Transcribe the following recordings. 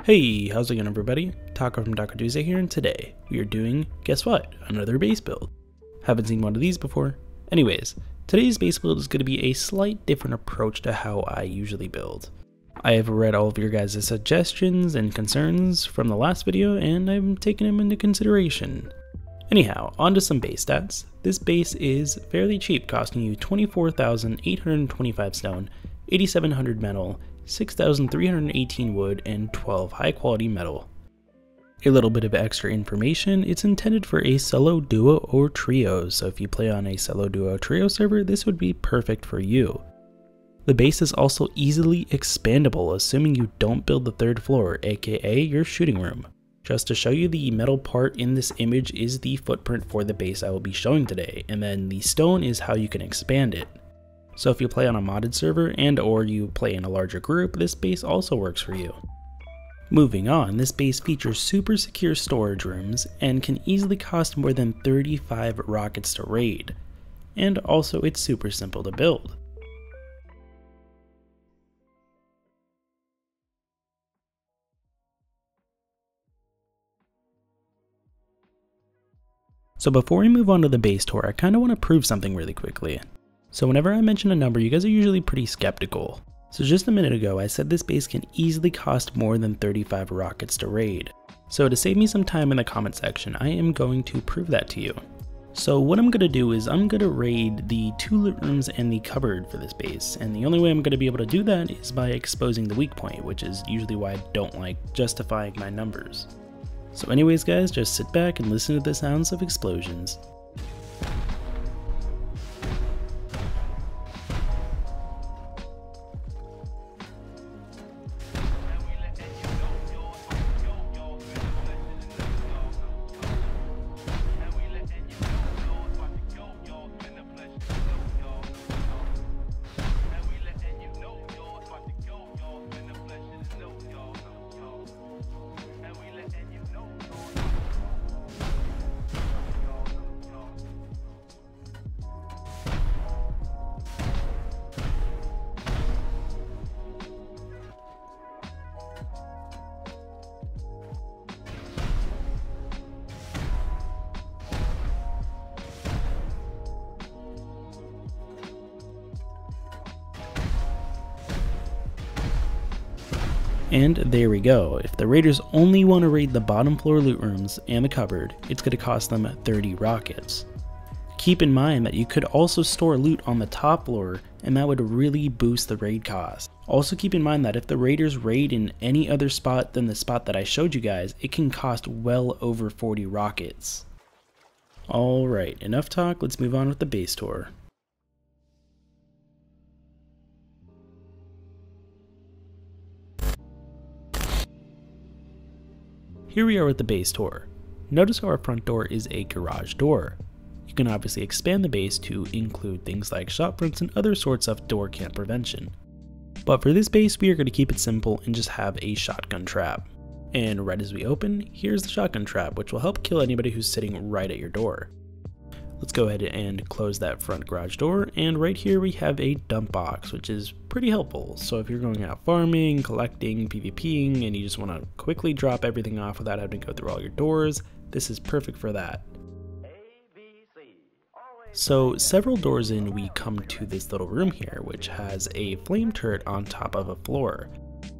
Hey, how's it going everybody? Taco from Taco Tuesday here, and today we are doing, guess what, another base build. Haven't seen one of these before. Anyways, today's base build is going to be a slight different approach to how I usually build. I have read all of your guys' suggestions and concerns from the last video, and I'm taking them into consideration. Anyhow, on to some base stats. This base is fairly cheap, costing you 24,825 stone, 8,700 metal, 6,318 wood, and 12 high quality metal. A little bit of extra information, it's intended for a solo, duo, or trio, so if you play on a solo, duo, trio server, this would be perfect for you. The base is also easily expandable, assuming you don't build the third floor, aka your shooting room. Just to show you, the metal part in this image is the footprint for the base I will be showing today, and then the stone is how you can expand it. So if you play on a modded server and or you play in a larger group, this base also works for you. Moving on, this base features super secure storage rooms and can easily cost more than 35 rockets to raid. And also it's super simple to build. So before we move on to the base tour, I kind of want to prove something really quickly. So whenever I mention a number, you guys are usually pretty skeptical. So just a minute ago, I said this base can easily cost more than 35 rockets to raid. So to save me some time in the comment section, I am going to prove that to you. So what I'm going to do is I'm going to raid the 2 loot rooms and the cupboard for this base. And the only way I'm going to be able to do that is by exposing the weak point, which is usually why I don't like justifying my numbers. So anyways guys, just sit back and listen to the sounds of explosions. And there we go. If the raiders only want to raid the bottom floor loot rooms and the cupboard, it's going to cost them 30 rockets. Keep in mind that you could also store loot on the top floor, and that would really boost the raid cost. Also keep in mind that if the raiders raid in any other spot than the spot that I showed you guys, it can cost well over 40 rockets. Alright, enough talk, let's move on with the base tour. Here we are with the base tour. Notice how our front door is a garage door. You can obviously expand the base to include things like shop fronts and other sorts of door cam prevention. But for this base, we are going to keep it simple and just have a shotgun trap. And right as we open, here's the shotgun trap, which will help kill anybody who's sitting right at your door. Let's go ahead and close that front garage door, and right here we have a dump box, which is pretty helpful. So if you're going out farming, collecting, PvPing, and you just want to quickly drop everything off without having to go through all your doors, this is perfect for that. So several doors in, we come to this little room here, which has a flame turret on top of a floor.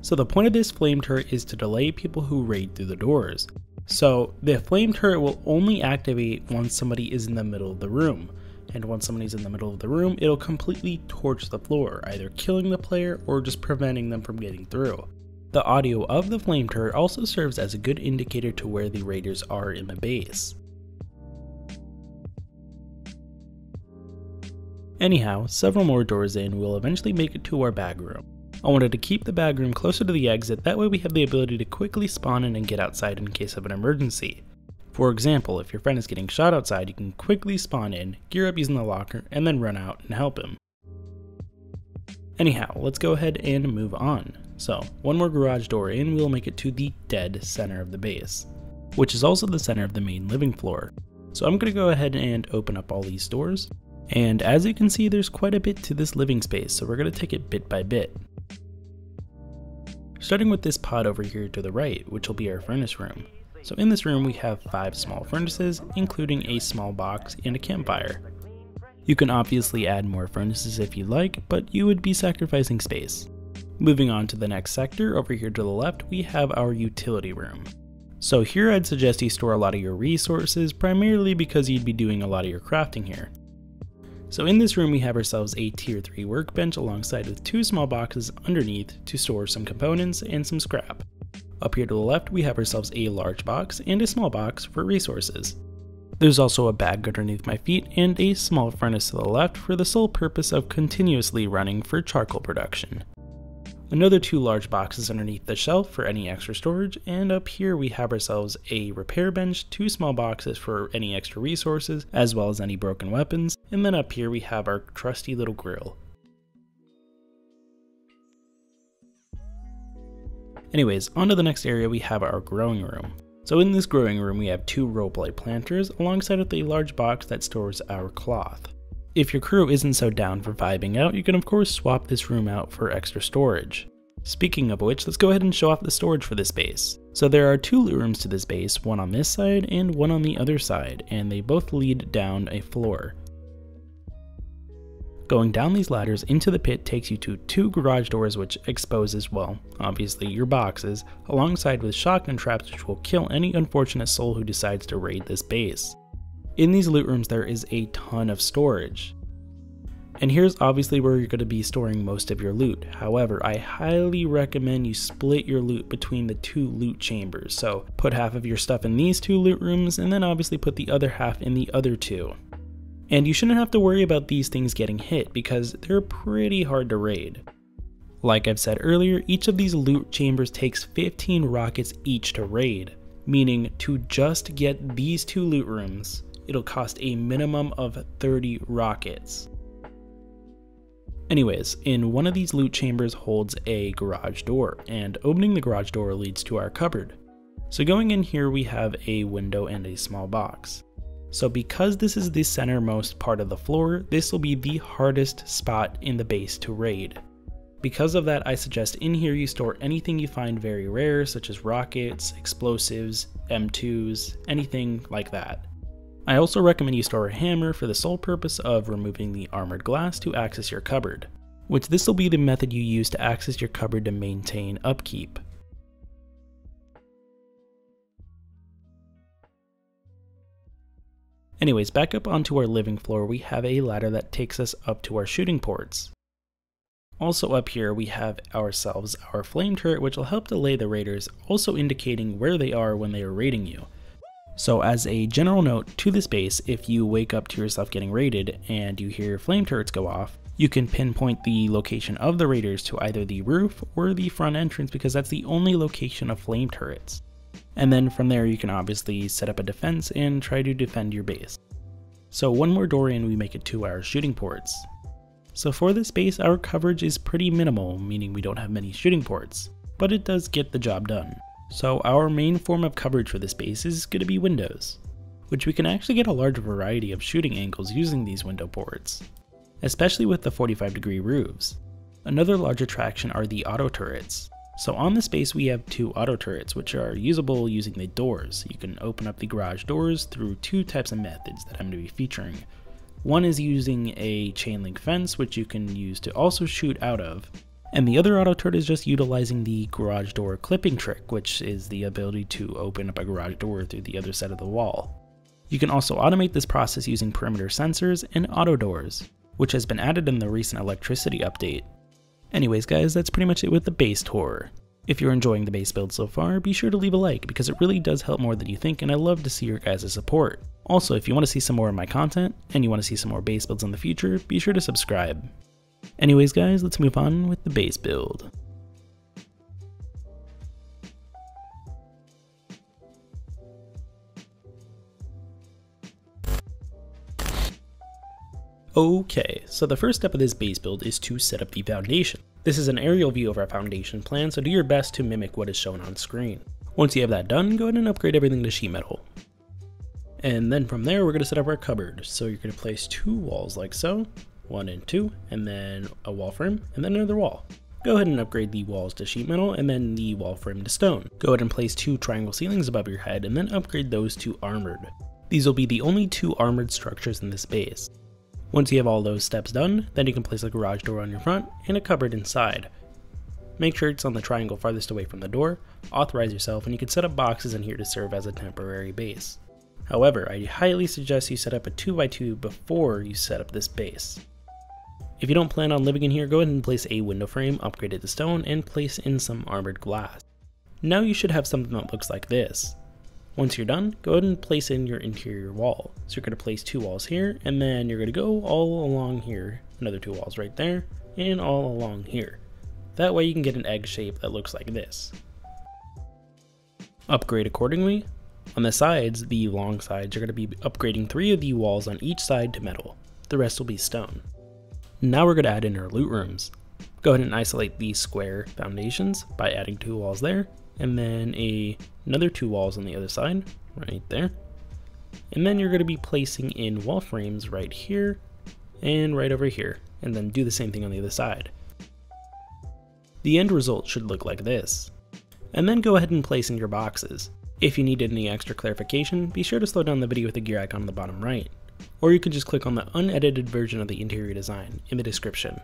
So the point of this flame turret is to delay people who raid through the doors. So the flame turret will only activate once somebody is in the middle of the room, and once somebody's in the middle of the room, it'll completely torch the floor, either killing the player or just preventing them from getting through. The audio of the flame turret also serves as a good indicator to where the raiders are in the base. Anyhow, several more doors in, we'll eventually make it to our bag room. I wanted to keep the bag room closer to the exit, that way we have the ability to quickly spawn in and get outside in case of an emergency. For example, if your friend is getting shot outside, you can quickly spawn in, gear up using the locker, and then run out and help him. Anyhow, let's go ahead and move on. So, one more garage door in, we'll make it to the dead center of the base, which is also the center of the main living floor. So I'm going to go ahead and open up all these doors. And as you can see, there's quite a bit to this living space, so we're going to take it bit by bit. starting with this pod over here to the right, which will be our furnace room. So in this room we have 5 small furnaces, including a small box and a campfire. You can obviously add more furnaces if you like, but you would be sacrificing space. Moving on to the next sector, over here to the left we have our utility room. So here I'd suggest you store a lot of your resources, primarily because you'd be doing a lot of your crafting here. So in this room we have ourselves a tier 3 workbench alongside with 2 small boxes underneath to store some components and some scrap. Up here to the left we have ourselves a large box and a small box for resources. There's also a bag underneath my feet and a small furnace to the left for the sole purpose of continuously running for charcoal production. Another 2 large boxes underneath the shelf for any extra storage, and up here we have ourselves a repair bench, 2 small boxes for any extra resources, as well as any broken weapons, and then up here we have our trusty little grill. Anyways, on to the next area we have our growing room. So in this growing room we have 2 roleplay planters alongside with a large box that stores our cloth. If your crew isn't so down for vibing out, you can of course swap this room out for extra storage. Speaking of which, let's go ahead and show off the storage for this base. So there are 2 loot rooms to this base, one on this side and one on the other side, and they both lead down a floor. Going down these ladders into the pit takes you to 2 garage doors which exposes, well, obviously your boxes, alongside with shotgun traps which will kill any unfortunate soul who decides to raid this base. In these loot rooms there is a ton of storage. And here's obviously where you're going to be storing most of your loot. However, I highly recommend you split your loot between the 2 loot chambers. So put half of your stuff in these 2 loot rooms and then obviously put the other half in the other 2. And you shouldn't have to worry about these things getting hit because they're pretty hard to raid. Like I've said earlier, each of these loot chambers takes 15 rockets each to raid, meaning to just get these 2 loot rooms, it'll cost a minimum of 30 rockets. Anyways, in one of these loot chambers holds a garage door, and opening the garage door leads to our cupboard. So going in here we have a window and a small box. So because this is the centermost part of the floor, this will be the hardest spot in the base to raid. Because of that, I suggest in here you store anything you find very rare, such as rockets, explosives, M2s, anything like that. I also recommend you store a hammer for the sole purpose of removing the armored glass to access your cupboard, which this will be the method you use to access your cupboard to maintain upkeep. Anyways, back up onto our living floor, we have a ladder that takes us up to our shooting ports. Also up here we have ourselves our flame turret, which will help delay the raiders, also indicating where they are when they are raiding you. So as a general note to this base, if you wake up to yourself getting raided and you hear flame turrets go off, you can pinpoint the location of the raiders to either the roof or the front entrance because that's the only location of flame turrets. And then from there you can obviously set up a defense and try to defend your base. So one more door in, we make it to our shooting ports. So for this base our coverage is pretty minimal, meaning we don't have many shooting ports, but it does get the job done. So our main form of coverage for this base is going to be windows, which we can actually get a large variety of shooting angles using these window ports, especially with the 45-degree roofs. Another large attraction are the auto turrets. So on this base we have 2 auto turrets which are usable using the doors. You can open up the garage doors through 2 types of methods that I'm going to be featuring. One is using a chain link fence which you can use to also shoot out of, and the other auto turret is just utilizing the garage door clipping trick, which is the ability to open up a garage door through the other side of the wall. You can also automate this process using perimeter sensors and auto doors, which has been added in the recent electricity update. Anyways guys, that's pretty much it with the base tour. If you're enjoying the base build so far, be sure to leave a like because it really does help more than you think and I love to see your guys' support. Also, if you want to see some more of my content and you want to see some more base builds in the future, be sure to subscribe. Anyways guys, let's move on with the base build. Okay, so the first step of this base build is to set up the foundation. This is an aerial view of our foundation plan, so do your best to mimic what is shown on screen. Once you have that done, go ahead and upgrade everything to sheet metal. And then from there, we're going to set up our cupboard. So you're going to place 2 walls like so, 1 and 2, and then a wall frame, and then another wall. go ahead and upgrade the walls to sheet metal and then the wall frame to stone. Go ahead and place 2 triangle ceilings above your head and then upgrade those to armored. These will be the only 2 armored structures in this base. Once you have all those steps done, then you can place a garage door on your front and a cupboard inside. Make sure it's on the triangle farthest away from the door, authorize yourself, and you can set up boxes in here to serve as a temporary base. However, I highly suggest you set up a 2x2 before you set up this base. If you don't plan on living in here, go ahead and place a window frame, upgrade it to stone, and place in some armored glass. Now you should have something that looks like this. Once you're done, go ahead and place in your interior wall. So you're going to place 2 walls here, and then you're going to go all along here, another 2 walls right there, and all along here. That way you can get an egg shape that looks like this. Upgrade accordingly. On the sides, the long sides, you're going to be upgrading 3 of the walls on each side to metal. The rest will be stone. Now we're going to add in our loot rooms. Go ahead and isolate these square foundations by adding 2 walls there, and then another 2 walls on the other side, right there. And then you're going to be placing in wall frames right here and right over here, and then do the same thing on the other side. The end result should look like this. And then go ahead and place in your boxes. If you need any extra clarification, be sure to slow down the video with the gear icon on the bottom right, or you can just click on the unedited version of the interior design in the description.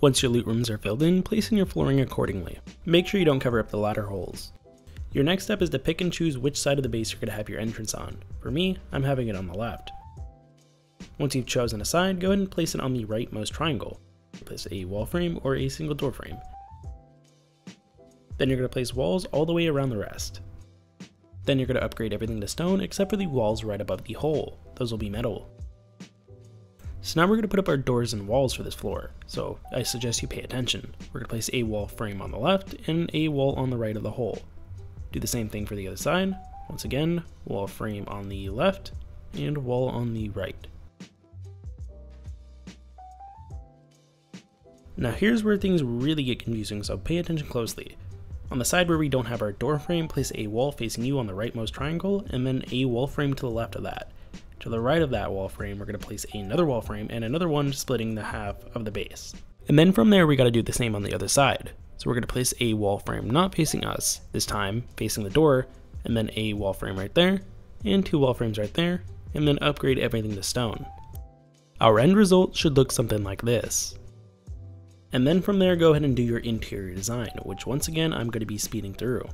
Once your loot rooms are filled in, place in your flooring accordingly. Make sure you don't cover up the ladder holes. Your next step is to pick and choose which side of the base you're going to have your entrance on. For me, I'm having it on the left. Once you've chosen a side, go ahead and place it on the rightmost triangle. Place a wall frame or a single door frame. Then you're going to place walls all the way around the rest. Then you're going to upgrade everything to stone except for the walls right above the hole. Those will be metal. So now we're going to put up our doors and walls for this floor, so I suggest you pay attention. We're going to place a wall frame on the left and a wall on the right of the hole. Do the same thing for the other side. Once again, wall frame on the left and wall on the right. Now here's where things really get confusing, so pay attention closely. On the side where we don't have our door frame, place a wall facing you on the rightmost triangle, and then a wall frame to the left of that. To the right of that wall frame, we're going to place another wall frame and another one splitting the half of the base. And then from there, we got to do the same on the other side. So we're going to place a wall frame not facing us, this time facing the door, and then a wall frame right there, and 2 wall frames right there, and then upgrade everything to stone. Our end result should look something like this. And then from there, go ahead and do your interior design, which once again, I'm going to be speeding through.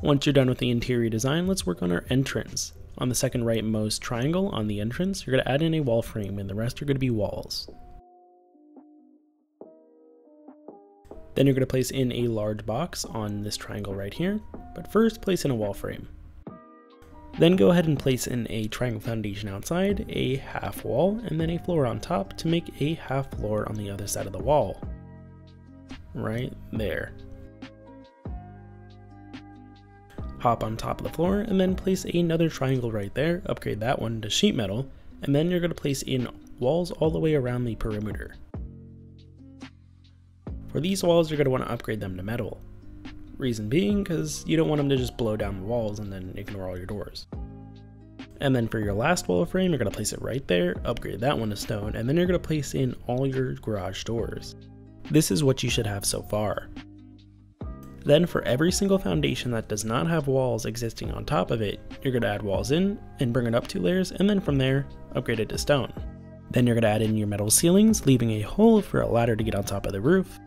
Once you're done with the interior design, let's work on our entrance. On the second rightmost triangle on the entrance, you're going to add in a wall frame and the rest are going to be walls. Then you're going to place in a large box on this triangle right here, but first place in a wall frame. Then go ahead and place in a triangle foundation outside, a half wall, and then a floor on top to make a half floor on the other side of the wall. Right there. Hop on top of the floor and then place another triangle right there, upgrade that one to sheet metal, and then you're going to place in walls all the way around the perimeter. For these walls, you're going to want to upgrade them to metal. Reason being, because you don't want them to just blow down the walls and then ignore all your doors. And then for your last wall frame, you're going to place it right there, upgrade that one to stone, and then you're going to place in all your garage doors. This is what you should have so far. Then for every single foundation that does not have walls existing on top of it, you're going to add walls in and bring it up 2 layers, and then from there, upgrade it to stone. Then you're going to add in your metal ceilings, leaving a hole for a ladder to get on top of the roof.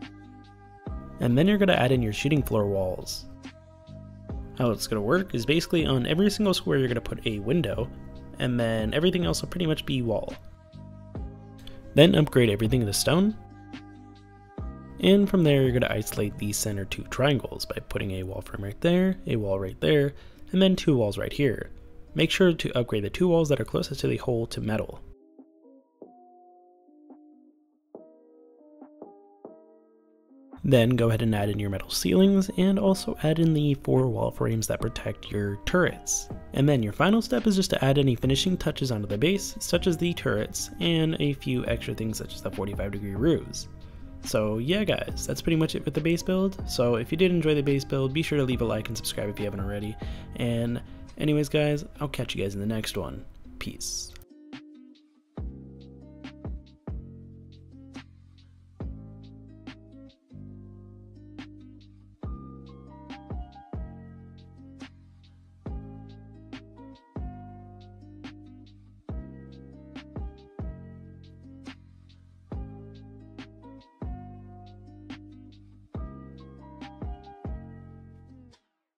And then you're going to add in your shooting floor walls. How it's going to work is basically on every single square you're going to put a window, and then everything else will pretty much be wall. Then upgrade everything to stone, and from there you're going to isolate these center 2 triangles by putting a wall frame right there, a wall right there, and then 2 walls right here. Make sure to upgrade the 2 walls that are closest to the hole to metal. Then go ahead and add in your metal ceilings, and also add in the 4 wall frames that protect your turrets. And then your final step is just to add any finishing touches onto the base, such as the turrets, and a few extra things such as the 45-degree roofs. So yeah guys, that's pretty much it with the base build. So if you did enjoy the base build, be sure to leave a like and subscribe if you haven't already. And anyways guys, I'll catch you guys in the next one. Peace.